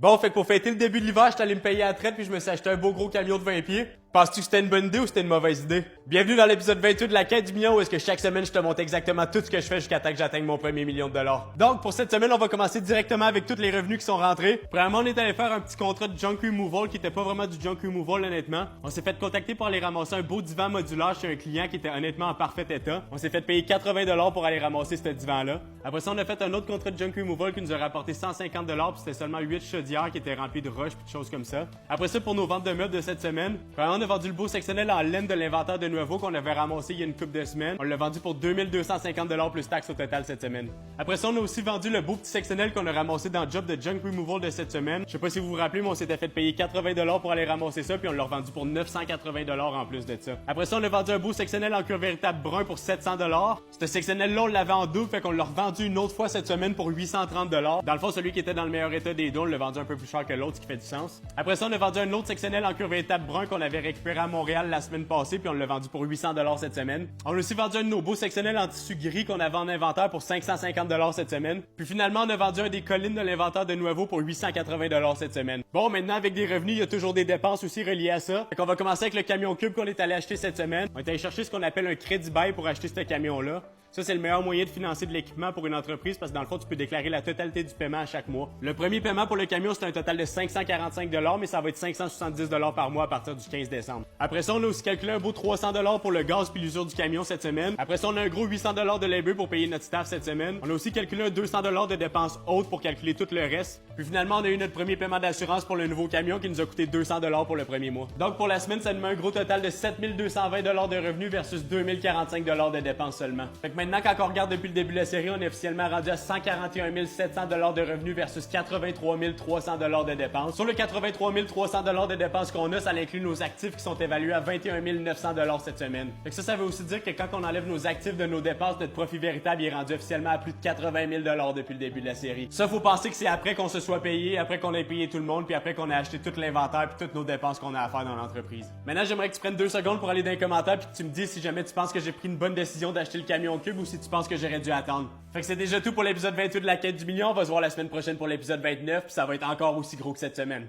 Bon, fait que pour fêter le début de l'hiver, j'étais allé me payer à la traite puis je me suis acheté un beau gros camion de 20 pieds. Penses-tu que c'était une bonne idée ou c'était une mauvaise idée? Bienvenue dans l'épisode 28 de la quête du million où est-ce que chaque semaine je te montre exactement tout ce que je fais jusqu'à temps que j'atteigne mon premier million de dollars. Donc pour cette semaine, on va commencer directement avec tous les revenus qui sont rentrés. Premièrement, on est allé faire un petit contrat de junk removal qui était pas vraiment du junk removal honnêtement. On s'est fait contacter pour aller ramasser un beau divan modulaire chez un client qui était honnêtement en parfait état. On s'est fait payer 80 dollars pour aller ramasser ce divan-là. Après ça, on a fait un autre contrat de junk removal qui nous a rapporté 150 dollars puis c'était seulement 8 chaudières qui étaient remplies de roches puis de choses comme ça. Après ça, pour nos ventes de meubles de cette semaine, premièrement, on a vendu le beau sectionnel en laine de l'inventaire de Nuevo qu'on avait ramassé il y a une couple de semaines. On l'a vendu pour 2250 dollars plus taxes au total cette semaine. Après ça, on a aussi vendu le beau petit sectionnel qu'on a ramassé dans le job de junk removal de cette semaine. Je sais pas si vous vous rappelez, mais on s'était fait payer 80 dollars pour aller ramasser ça puis on l'a revendu pour 980 dollars en plus de ça. Après ça, on a vendu un beau sectionnel en cuir véritable brun pour 700 dollars. Ce sectionnel-là, on l'avait en double, fait qu'on l'a revendu une autre fois cette semaine pour 830 dollars. Dans le fond, celui qui était dans le meilleur état des deux, on l'a vendu un peu plus cher que l'autre, ce qui fait du sens. Après ça, on a vendu un autre sectionnel en cuir véritable brun qu'on avait récupéré à Montréal la semaine passée, puis on l'a vendu pour 800 dollars cette semaine. On a aussi vendu un de nos beaux sectionnels en tissu gris qu'on avait en inventaire pour 550 dollars cette semaine. Puis finalement, on a vendu un des collines de l'inventaire de Nuevo pour 880 dollars cette semaine. Bon, maintenant avec des revenus, il y a toujours des dépenses aussi reliées à ça. Fait qu'on va commencer avec le camion cube qu'on est allé acheter cette semaine. On est allé chercher ce qu'on appelle un crédit bail pour acheter ce camion-là. Ça, c'est le meilleur moyen de financer de l'équipement pour une entreprise parce que dans le fond, tu peux déclarer la totalité du paiement à chaque mois. Le premier paiement pour le camion, c'est un total de 545 $, mais ça va être 570 $ par mois à partir du 15 décembre. Après ça, on a aussi calculé un beau 300 $ pour le gaz puis l'usure du camion cette semaine. Après ça, on a un gros 800 $ de labor pour payer notre staff cette semaine. On a aussi calculé un 200 $ de dépenses hautes pour calculer tout le reste. Puis finalement, on a eu notre premier paiement d'assurance pour le nouveau camion qui nous a coûté 200 $ pour le premier mois. Donc pour la semaine, ça nous met un gros total de 7220 $ de revenus versus 2045 $ de dépenses seulement. Fait que maintenant, quand on regarde depuis le début de la série, on est officiellement rendu à 141 700 $ de revenus versus 83 300 $ de dépenses. Sur le 83 300 $ de dépenses qu'on a, ça inclut nos actifs qui sont évalués à 21 900 $ cette semaine. Fait que ça veut aussi dire que quand on enlève nos actifs de nos dépenses, notre profit véritable est rendu officiellement à plus de 80 000 $ depuis le début de la série. Ça, faut penser que c'est après qu'on se soit payé, après qu'on ait payé tout le monde, puis après qu'on ait acheté tout l'inventaire puis toutes nos dépenses qu'on a à faire dans l'entreprise. Maintenant, j'aimerais que tu prennes 2 secondes pour aller dans les commentaires puis que tu me dises si jamais tu penses que j'ai pris une bonne décision d'acheter le camion cube ou si tu penses que j'aurais dû attendre. Fait que c'est déjà tout pour l'épisode 28 de la quête du million. On va se voir la semaine prochaine pour l'épisode 29, puis ça va être encore aussi gros que cette semaine.